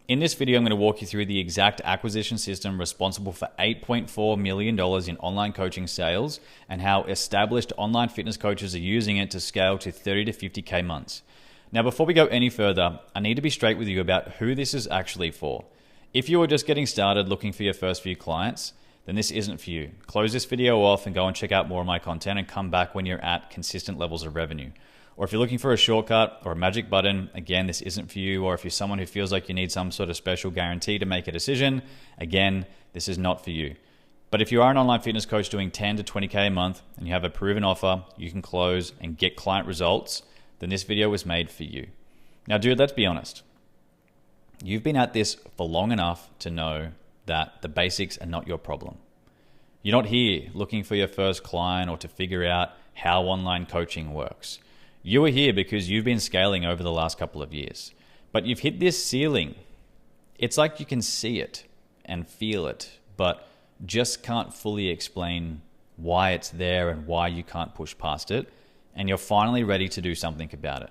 In this video, I'm going to walk you through the exact acquisition system responsible for $8.4 million in online coaching sales and how established online fitness coaches are using it to scale to 30 to 50K months. Now, before we go any further, I need to be straight with you about who this is actually for. If you are just getting started looking for your first few clients, then this isn't for you. Close this video off and go and check out more of my content and come back when you're at consistent levels of revenue. Or if you're looking for a shortcut or a magic button, again, this isn't for you. Or if you're someone who feels like you need some sort of special guarantee to make a decision, again, this is not for you. But if you are an online fitness coach doing 10 to 20K a month and you have a proven offer, you can close and get client results, then this video was made for you. Now, dude, let's be honest. You've been at this for long enough to know that the basics are not your problem. You're not here looking for your first client or to figure out how online coaching works. You are here because you've been scaling over the last couple of years, but you've hit this ceiling. It's like you can see it and feel it, but just can't fully explain why it's there and why you can't push past it, and you're finally ready to do something about it.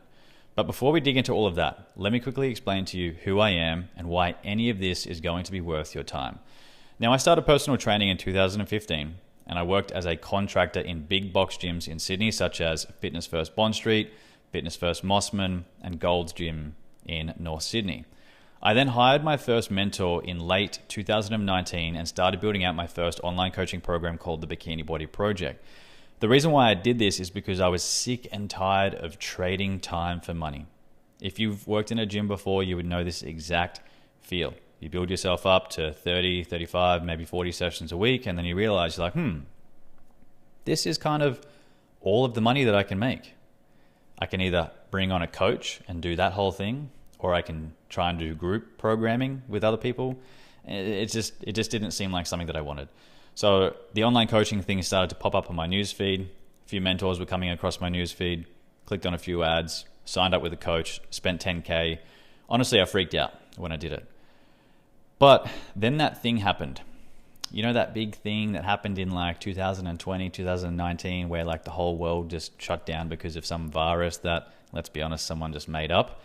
But before we dig into all of that, let me quickly explain to you who I am and why any of this is going to be worth your time. Now, I started personal training in 2015, and I worked as a contractor in big box gyms in Sydney, such as Fitness First Bond Street, Fitness First Mossman, and Gold's Gym in North Sydney. I then hired my first mentor in late 2019 and started building out my first online coaching program called the Bikini Body Project. The reason why I did this is because I was sick and tired of trading time for money. If you've worked in a gym before, you would know this exact feel. You build yourself up to 30, 35, maybe 40 sessions a week, and then you realize you're like, this is kind of all of the money that I can make. I can either bring on a coach and do that whole thing, or I can try and do group programming with other people. It just didn't seem like something that I wanted. So the online coaching thing started to pop up on my newsfeed. A few mentors were coming across my newsfeed, clicked on a few ads, signed up with a coach, spent 10K. Honestly, I freaked out when I did it. But then that thing happened. You know, that big thing that happened in like 2020, 2019, where like the whole world just shut down because of some virus that, let's be honest, someone just made up.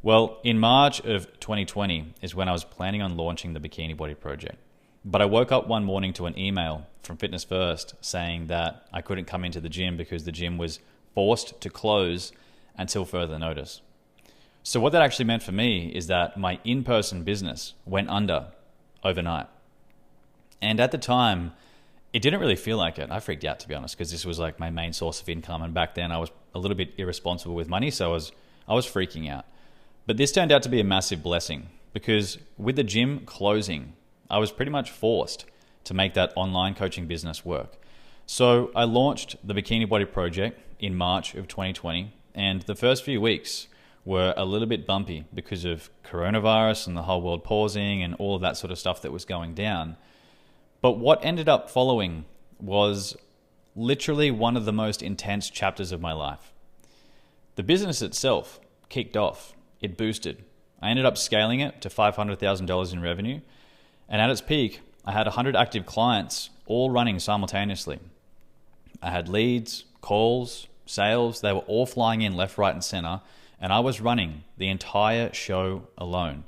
Well, in March of 2020 is when I was planning on launching the Bikini Body Project. But I woke up one morning to an email from Fitness First saying that I couldn't come into the gym because the gym was forced to close until further notice. So what that actually meant for me is that my in-person business went under overnight. And at the time, it didn't really feel like it. I freaked out, to be honest, because this was like my main source of income. And back then I was a little bit irresponsible with money, so I was freaking out. But this turned out to be a massive blessing because with the gym closing, I was pretty much forced to make that online coaching business work. So I launched the Bikini Body Project in March of 2020, and the first few weeks were a little bit bumpy because of coronavirus and the whole world pausing and all of that sort of stuff that was going down. But what ended up following was literally one of the most intense chapters of my life. The business itself kicked off. It boosted. I ended up scaling it to $500,000 in revenue. And at its peak, I had 100 active clients all running simultaneously. I had leads, calls, sales. They were all flying in left, right, and center. And I was running the entire show alone.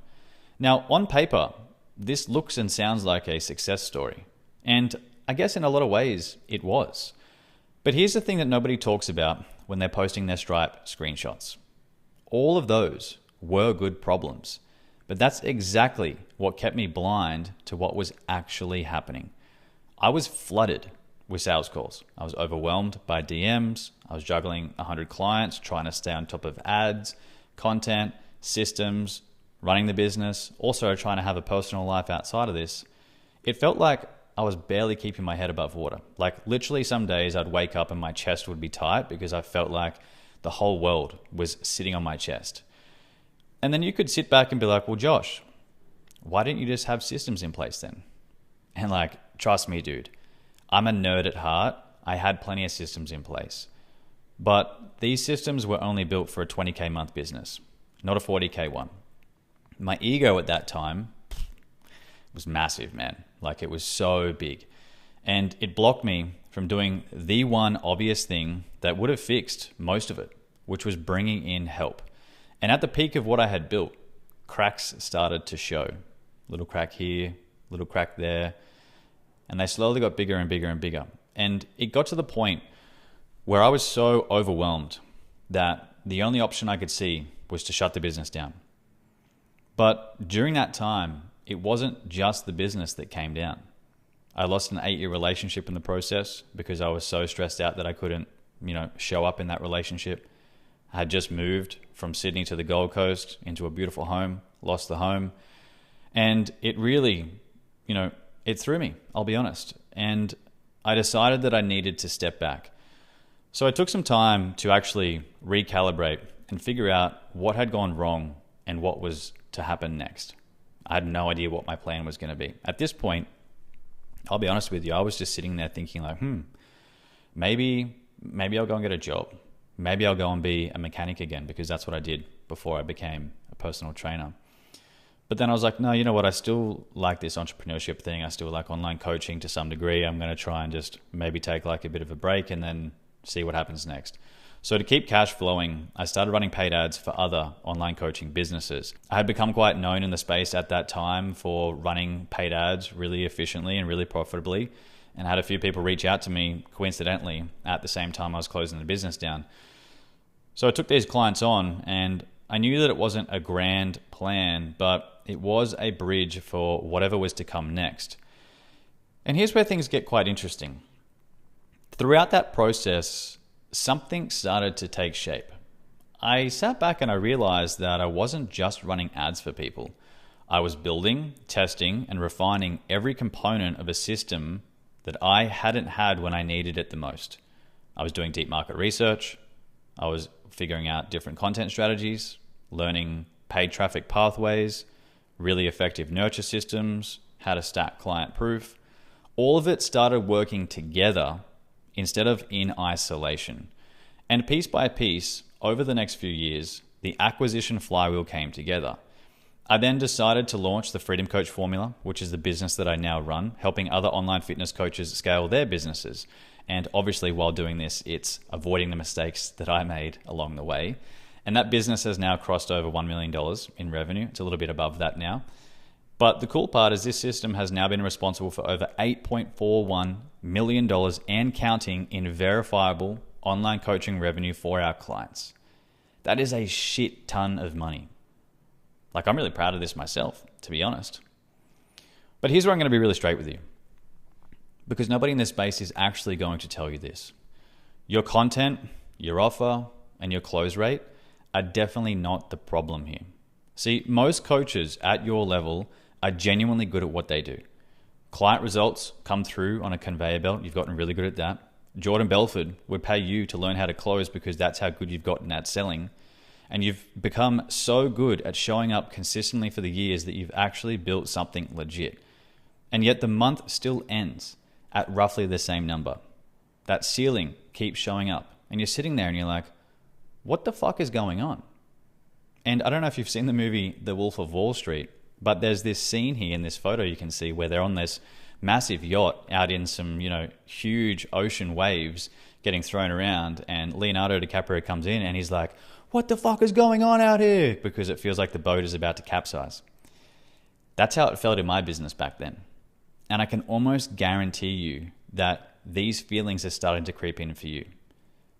Now, on paper, this looks and sounds like a success story. And I guess in a lot of ways, it was. But here's the thing that nobody talks about when they're posting their Stripe screenshots. All of those were good problems. But that's exactly what kept me blind to what was actually happening. I was flooded with sales calls. I was overwhelmed by DMs. I was juggling 100 clients, trying to stay on top of ads, content, systems, running the business, also trying to have a personal life outside of this. It felt like I was barely keeping my head above water. Like literally some days I'd wake up and my chest would be tight because I felt like the whole world was sitting on my chest. And then you could sit back and be like, well, Josh, why didn't you just have systems in place then? And like, trust me, dude, I'm a nerd at heart. I had plenty of systems in place. But these systems were only built for a 20K month business, not a 40K one. My ego at that time was massive, man. Like it was so big. And it blocked me from doing the one obvious thing that would have fixed most of it, which was bringing in help. And at the peak of what I had built, cracks started to show. Little crack here, little crack there. And they slowly got bigger and bigger and bigger. And it got to the point where I was so overwhelmed that the only option I could see was to shut the business down. But during that time, it wasn't just the business that came down. I lost an 8-year relationship in the process because I was so stressed out that I couldn't, show up in that relationship. I had just moved from Sydney to the Gold Coast into a beautiful home, lost the home. And it really, it threw me, I'll be honest. And I decided that I needed to step back. So I took some time to actually recalibrate and figure out what had gone wrong and what was to happen next. I had no idea what my plan was going to be. At this point, I'll be honest with you, I was just sitting there thinking like, maybe I'll go and get a job. Maybe I'll go and be a mechanic again, because that's what I did before I became a personal trainer. But then I was like, no, you know what? I still like this entrepreneurship thing. I still like online coaching to some degree. I'm going to try and just maybe take like a bit of a break and then see what happens next. So to keep cash flowing, I started running paid ads for other online coaching businesses. I had become quite known in the space at that time for running paid ads really efficiently and really profitably, and had a few people reach out to me coincidentally at the same time I was closing the business down. So I took these clients on, and I knew that it wasn't a grand plan, but it was a bridge for whatever was to come next. And here's where things get quite interesting. Throughout that process, something started to take shape. I sat back and I realized that I wasn't just running ads for people. I was building, testing, and refining every component of a system that I hadn't had when I needed it the most. I was doing deep market research. I was figuring out different content strategies, learning paid traffic pathways, really effective nurture systems, how to stack client proof. All of it started working together instead of in isolation. And piece by piece, over the next few years, the acquisition flywheel came together. I then decided to launch the Freedom Coach Formula, which is the business that I now run, helping other online fitness coaches scale their businesses. And obviously, while doing this, it's avoiding the mistakes that I made along the way. And that business has now crossed over $1 million in revenue. It's a little bit above that now. But the cool part is this system has now been responsible for over $8.41 million and counting in verifiable online coaching revenue for our clients. That is a shit ton of money. Like, I'm really proud of this myself, to be honest. But here's where I'm going to be really straight with you, because nobody in this space is actually going to tell you this. Your content, your offer, and your close rate are definitely not the problem here. See, most coaches at your level are genuinely good at what they do. Client results come through on a conveyor belt. You've gotten really good at that. Jordan Belford would pay you to learn how to close because that's how good you've gotten at selling. And you've become so good at showing up consistently for the years that you've actually built something legit. And yet the month still ends at roughly the same number. That ceiling keeps showing up. And you're sitting there and you're like, what the fuck is going on? And I don't know if you've seen the movie The Wolf of Wall Street, but there's this scene here in this photo you can see where they're on this massive yacht out in some, huge ocean waves getting thrown around. And Leonardo DiCaprio comes in and he's like, what the fuck is going on out here? Because it feels like the boat is about to capsize. That's how it felt in my business back then. And I can almost guarantee you that these feelings are starting to creep in for you.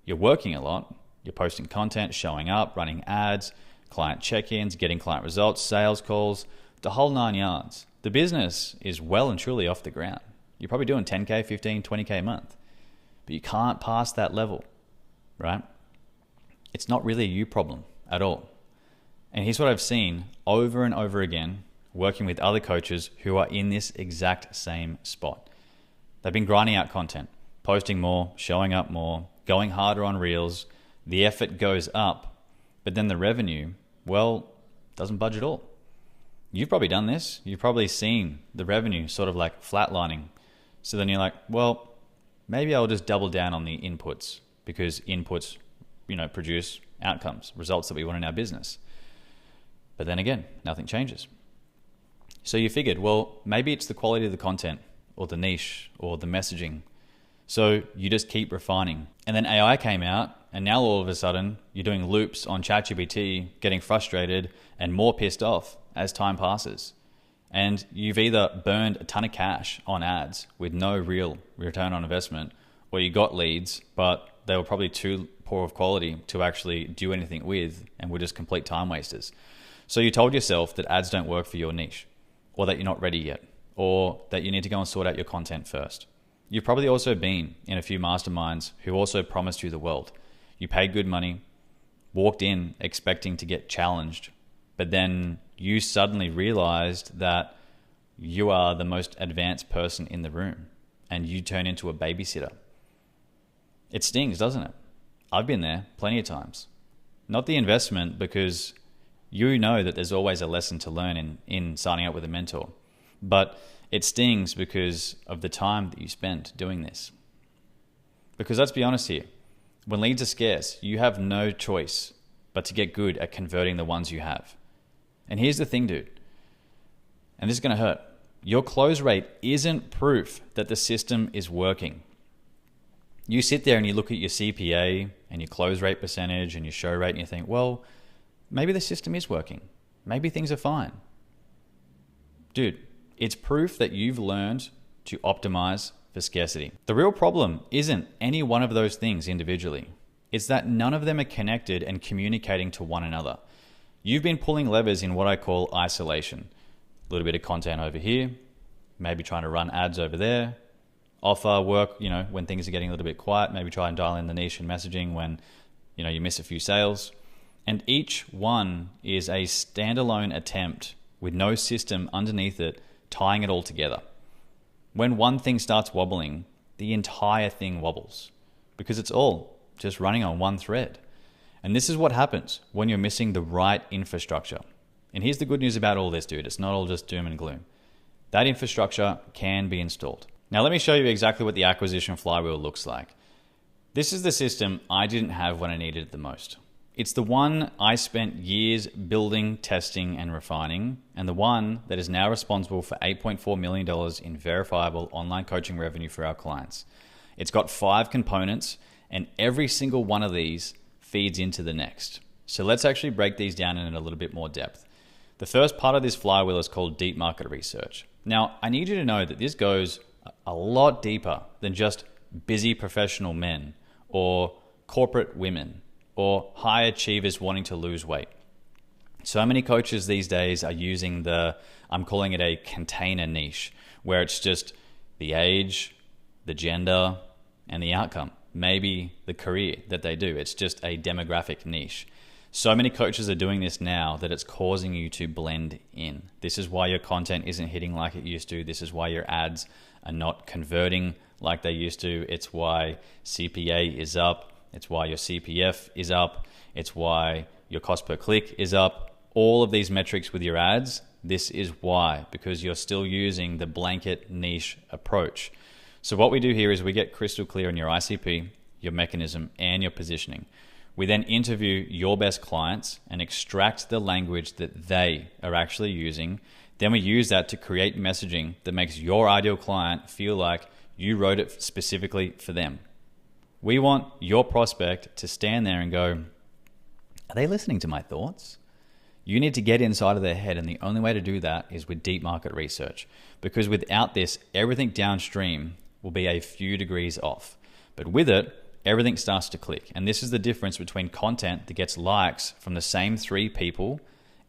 You're working a lot. You're posting content, showing up, running ads, client check-ins, getting client results, sales calls, the whole 9 yards. The business is well and truly off the ground. You're probably doing 10K, 15, 20K a month. But you can't pass that level, right? It's not really a you problem at all. And here's what I've seen over and over again working with other coaches who are in this exact same spot. They've been grinding out content, posting more, showing up more, going harder on reels. The effort goes up, but then the revenue, doesn't budge at all. You've probably done this. You've probably seen the revenue sort of like flatlining. So then you're like, maybe I'll just double down on the inputs, because inputs produce outcomes, results that we want in our business. But then again, nothing changes. So you figured, maybe it's the quality of the content or the niche or the messaging. So you just keep refining. And then AI came out And now all of a sudden, you're doing loops on ChatGPT, getting frustrated and more pissed off as time passes. And you've either burned a ton of cash on ads with no real return on investment, or you got leads, but they were probably too poor of quality to actually do anything with and were just complete time wasters. So you told yourself that ads don't work for your niche, or that you're not ready yet, or that you need to go and sort out your content first. You've probably also been in a few masterminds who also promised you the world. You paid good money, walked in expecting to get challenged, but then you suddenly realized that you are the most advanced person in the room and you turn into a babysitter. It stings, doesn't it? I've been there plenty of times. Not the investment, because you know that there's always a lesson to learn in signing up with a mentor, but it stings because of the time that you spent doing this. Because let's be honest here, when leads are scarce, you have no choice but to get good at converting the ones you have. And here's the thing, dude, and this is going to hurt. Your close rate isn't proof that the system is working. You sit there and you look at your CPA and your close rate percentage and your show rate and you think, well, maybe the system is working. Maybe things are fine. Dude, it's proof that you've learned to optimize for scarcity. The real problem isn't any one of those things individually. It's that none of them are connected and communicating to one another. You've been pulling levers in what I call isolation. A little bit of content over here, maybe trying to run ads over there, offer work, when things are getting a little bit quiet, maybe try and dial in the niche and messaging when, you miss a few sales. And each one is a standalone attempt with no system underneath it, tying it all together. When one thing starts wobbling, the entire thing wobbles because it's all just running on one thread. And this is what happens when you're missing the right infrastructure. And here's the good news about all this, dude. It's not all just doom and gloom. That infrastructure can be installed. Now, let me show you exactly what the acquisition flywheel looks like. This is the system I didn't have when I needed it the most. It's the one I spent years building, testing, and refining, and the one that is now responsible for $8.4 million in verifiable online coaching revenue for our clients. It's got 5 components, and every single one of these feeds into the next. So let's actually break these down in a little bit more depth. The first part of this flywheel is called deep market research. Now, I need you to know that this goes a lot deeper than just busy professional men or corporate women or high achievers wanting to lose weight. So many coaches these days are using I'm calling it a container niche, where it's just the age, the gender, and the outcome. Maybe the career that they do. It's just a demographic niche. So many coaches are doing this now that it's causing you to blend in. This is why your content isn't hitting like it used to. This is why your ads are not converting like they used to. It's why CPA is up. It's why your CPF is up. It's why your cost per click is up. All of these metrics with your ads, this is why, because you're still using the blanket niche approach. So what we do here is we get crystal clear on your ICP, your mechanism, and your positioning. We then interview your best clients and extract the language that they are actually using. Then we use that to create messaging that makes your ideal client feel like you wrote it specifically for them. We want your prospect to stand there and go, are they listening to my thoughts? You need to get inside of their head, and the only way to do that is with deep market research, because without this, everything downstream will be a few degrees off. But with it, everything starts to click. And this is the difference between content that gets likes from the same 3 people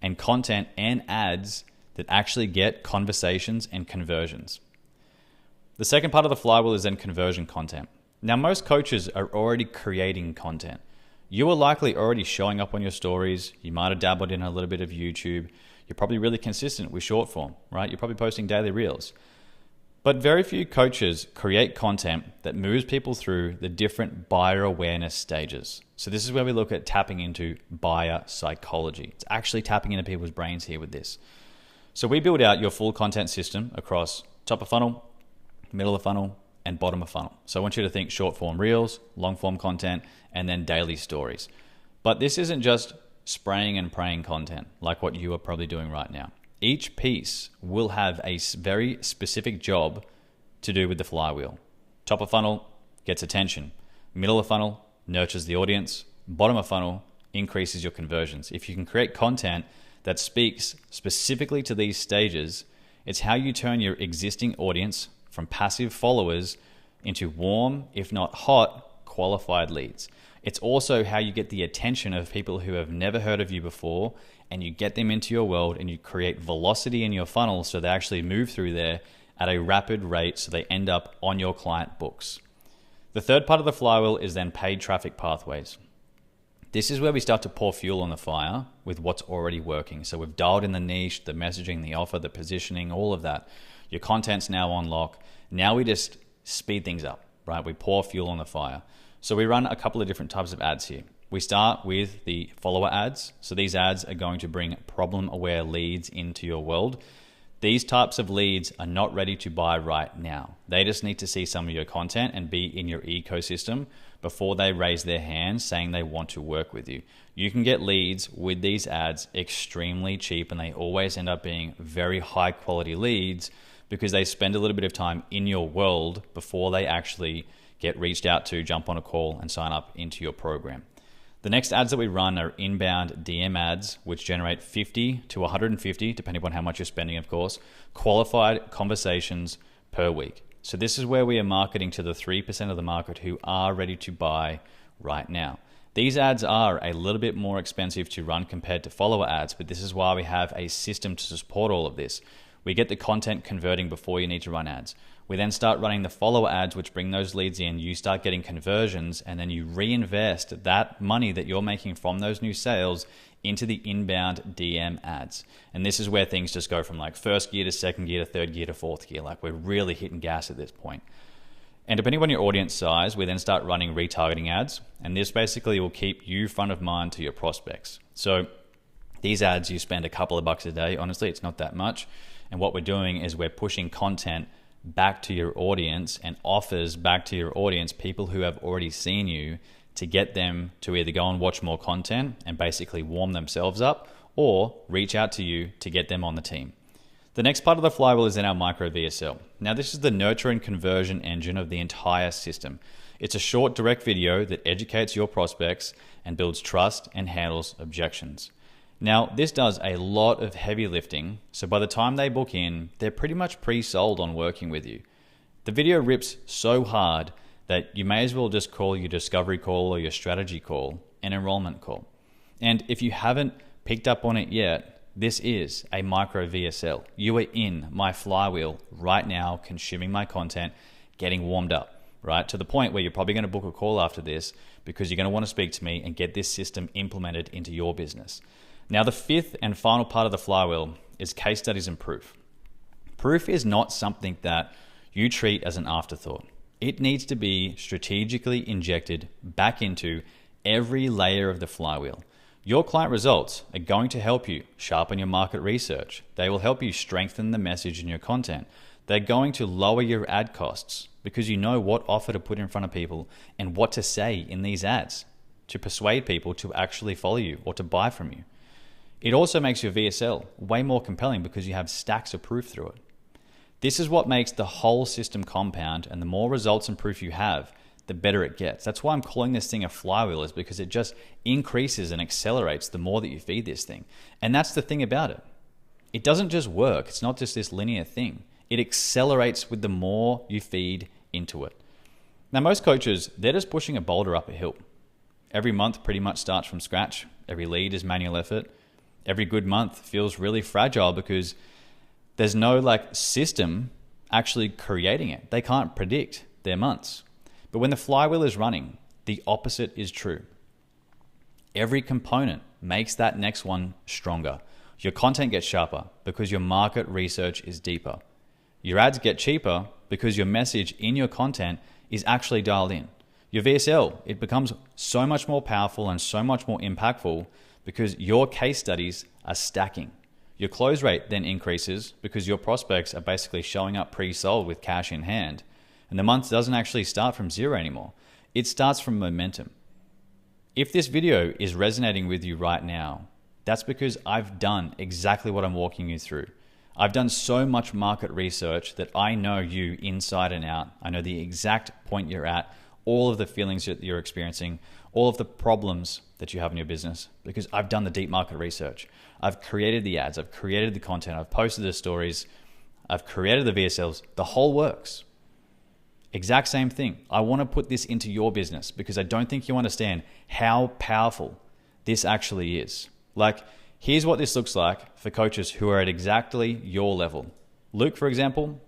and content and ads that actually get conversations and conversions. The second part of the flywheel is then conversion content. Now, most coaches are already creating content. You are likely already showing up on your stories. You might have dabbled in a little bit of YouTube. You're probably really consistent with short form, right? You're probably posting daily reels. But very few coaches create content that moves people through the different buyer awareness stages. So this is where we look at tapping into buyer psychology. It's actually tapping into people's brains here with this. So we build out your full content system across top of funnel, middle of funnel, and bottom of funnel. So I want you to think short form reels, long form content, and then daily stories. But this isn't just spraying and praying content like what you are probably doing right now. Each piece will have a very specific job to do with the flywheel. Top of funnel gets attention. Middle of funnel nurtures the audience. Bottom of funnel increases your conversions. If you can create content that speaks specifically to these stages, it's how you turn your existing audience from passive followers into warm, if not hot, qualified leads. It's also how you get the attention of people who have never heard of you before, and you get them into your world and you create velocity in your funnel so they actually move through there at a rapid rate so they end up on your client books. The third part of the flywheel is then paid traffic pathways. This is where we start to pour fuel on the fire with what's already working. So we've dialed in the niche, the messaging, the offer, the positioning, all of that. Your content's now on lock. Now we just speed things up, right? We pour fuel on the fire. So we run a couple of different types of ads here. We start with the follower ads. So these ads are going to bring problem-aware leads into your world. These types of leads are not ready to buy right now. They just need to see some of your content and be in your ecosystem before they raise their hands saying they want to work with you. You can get leads with these ads extremely cheap, and they always end up being very high quality leads because they spend a little bit of time in your world before they actually get reached out to, jump on a call, and sign up into your program. The next ads that we run are inbound DM ads, which generate 50 to 150, depending upon how much you're spending, of course, qualified conversations per week. So this is where we are marketing to the 3% of the market who are ready to buy right now. These ads are a little bit more expensive to run compared to follower ads, but this is why we have a system to support all of this. We get the content converting before you need to run ads. We then start running the follower ads, which bring those leads in. You start getting conversions, and then you reinvest that money that you're making from those new sales into the inbound DM ads. And this is where things just go from like first gear to second gear to third gear to fourth gear. Like we're really hitting gas at this point. And depending on your audience size, we then start running retargeting ads. And this basically will keep you front of mind to your prospects. So these ads, you spend a couple of bucks a day. Honestly, it's not that much. And what we're doing is we're pushing content back to your audience and offers back to your audience, people who have already seen you, to get them to either go and watch more content and basically warm themselves up, or reach out to you to get them on the team. The next part of the flywheel is in our micro VSL. Now this is the nurture and conversion engine of the entire system. It's a short direct video that educates your prospects and builds trust and handles objections. Now, this does a lot of heavy lifting, so by the time they book in, they're pretty much pre-sold on working with you. The video rips so hard that you may as well just call your discovery call or your strategy call an enrollment call. And if you haven't picked up on it yet, this is a micro VSL. You are in my flywheel right now, consuming my content, getting warmed up, right? To the point where you're probably going to book a call after this because you're going to want to speak to me and get this system implemented into your business. Now, the fifth and final part of the flywheel is case studies and proof. Proof is not something that you treat as an afterthought. It needs to be strategically injected back into every layer of the flywheel. Your client results are going to help you sharpen your market research. They will help you strengthen the message in your content. They're going to lower your ad costs because you know what offer to put in front of people and what to say in these ads to persuade people to actually follow you or to buy from you. It also makes your VSL way more compelling because you have stacks of proof through it. This is what makes the whole system compound, and the more results and proof you have, the better it gets. That's why I'm calling this thing a flywheel, is because it just increases and accelerates the more that you feed this thing. And that's the thing about it. It doesn't just work. It's not just this linear thing. It accelerates with the more you feed into it. Now, most coaches, they're just pushing a boulder up a hill. Every month pretty much starts from scratch. Every lead is manual effort. Every good month feels really fragile because there's no system actually creating it. They can't predict their months. But when the flywheel is running, the opposite is true. Every component makes that next one stronger. Your content gets sharper because your market research is deeper. Your ads get cheaper because your message in your content is actually dialed in. Your VSL, it becomes so much more powerful and so much more impactful because your case studies are stacking. Your close rate then increases because your prospects are basically showing up pre-sold with cash in hand. And the month doesn't actually start from zero anymore. It starts from momentum. If this video is resonating with you right now, that's because I've done exactly what I'm walking you through. I've done so much market research that I know you inside and out. I know the exact point you're at, all of the feelings that you're experiencing, all of the problems that you have in your business, because I've done the deep market research. I've created the ads, I've created the content, I've posted the stories, I've created the VSLs, the whole works. Exact same thing. I want to put this into your business because I don't think you understand how powerful this actually is. Like, here's what this looks like for coaches who are at exactly your level. Luke, for example,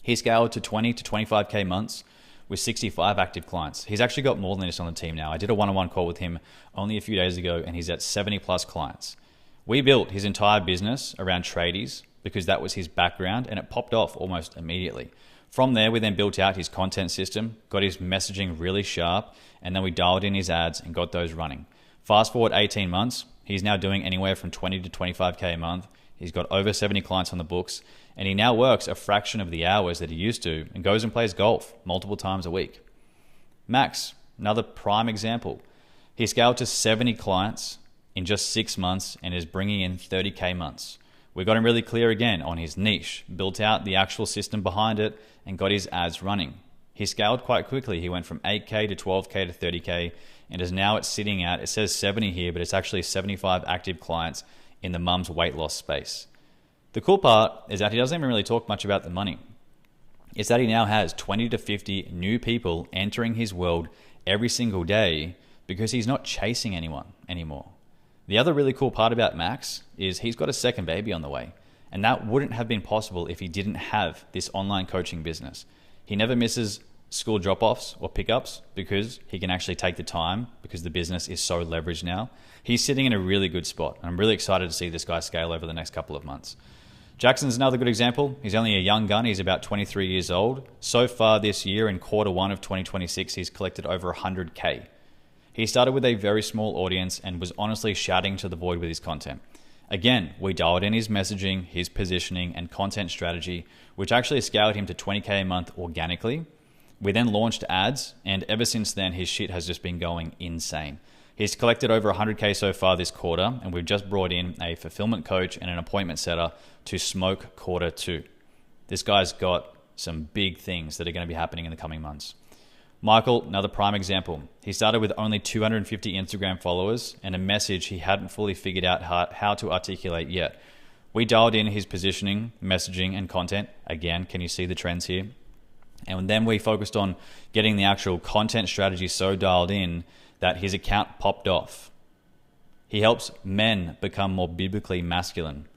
he scaled to 20 to 25K months with 65 active clients. He's actually got more than this on the team now. I did a one-on-one call with him only a few days ago, and he's at 70 plus clients. We built his entire business around tradies because that was his background, and it popped off almost immediately. From there, we then built out his content system, got his messaging really sharp, and then we dialed in his ads and got those running. Fast forward 18 months, he's now doing anywhere from 20 to 25K a month. He's got over 70 clients on the books, and he now works a fraction of the hours that he used to and goes and plays golf multiple times a week. Max, another prime example. He scaled to 70 clients in just 6 months and is bringing in 30K months. We got him really clear again on his niche, built out the actual system behind it, and got his ads running. He scaled quite quickly. He went from 8K to 12K to 30K and is now sitting at, it says 70 here, but it's actually 75 active clients in the mum's weight loss space. The cool part is that he doesn't even really talk much about the money. It's that he now has 20 to 50 new people entering his world every single day because he's not chasing anyone anymore. The other really cool part about Max is he's got a second baby on the way, and that wouldn't have been possible if he didn't have this online coaching business. He never misses school drop-offs or pickups because he can actually take the time because the business is so leveraged now. He's sitting in a really good spot. I'm really excited to see this guy scale over the next couple of months. Jackson's another good example. He's only a young gun. He's about 23 years old. So far this year, in quarter one of 2026, he's collected over 100K. He started with a very small audience and was honestly shouting to the void with his content. Again, we dialed in his messaging, his positioning, and content strategy, which actually scaled him to 20K a month organically. We then launched ads, and ever since then, his shit has just been going insane. He's collected over 100K so far this quarter, and we've just brought in a fulfillment coach and an appointment setter to smoke quarter two. This guy's got some big things that are going to be happening in the coming months. Michael, another prime example. He started with only 250 Instagram followers and a message he hadn't fully figured out how to articulate yet. We dialed in his positioning, messaging, and content. Again, can you see the trends here? And then we focused on getting the actual content strategy so dialed in that his account popped off. He helps men become more biblically masculine.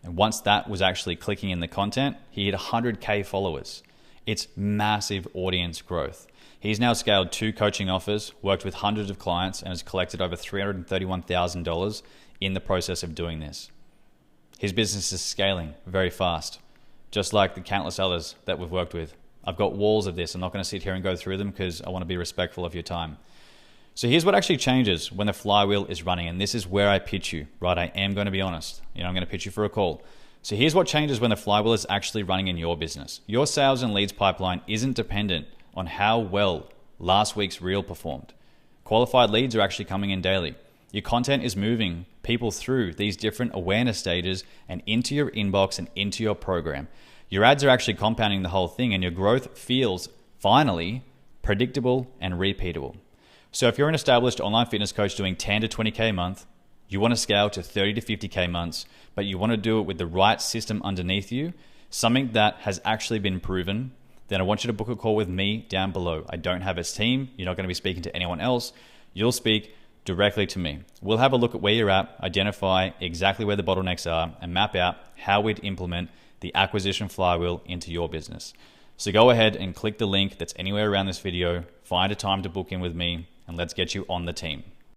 And once that was actually clicking in the content, he hit 100K followers. It's massive audience growth. He's now scaled 2 coaching offers, worked with hundreds of clients, and has collected over $331,000 in the process of doing this. His business is scaling very fast, just like the countless others that we've worked with. I've got walls of this. I'm not going to sit here and go through them because I want to be respectful of your time. So here's what actually changes when the flywheel is running, and this is where I pitch you, right? I am going to be honest. I'm going to pitch you for a call. So here's what changes when the flywheel is actually running in your business. Your sales and leads pipeline isn't dependent on how well last week's reel performed. Qualified leads are actually coming in daily. Your content is moving people through these different awareness stages and into your inbox and into your program. Your ads are actually compounding the whole thing, and your growth feels finally predictable and repeatable. So if you're an established online fitness coach doing 10 to 20K a month, you want to scale to 30 to 50K months, but you want to do it with the right system underneath you, something that has actually been proven, then I want you to book a call with me down below. I don't have a team. You're not going to be speaking to anyone else. You'll speak directly to me. We'll have a look at where you're at, identify exactly where the bottlenecks are, and map out how we'd implement the acquisition flywheel into your business. So go ahead and click the link that's anywhere around this video, find a time to book in with me, and let's get you on the team.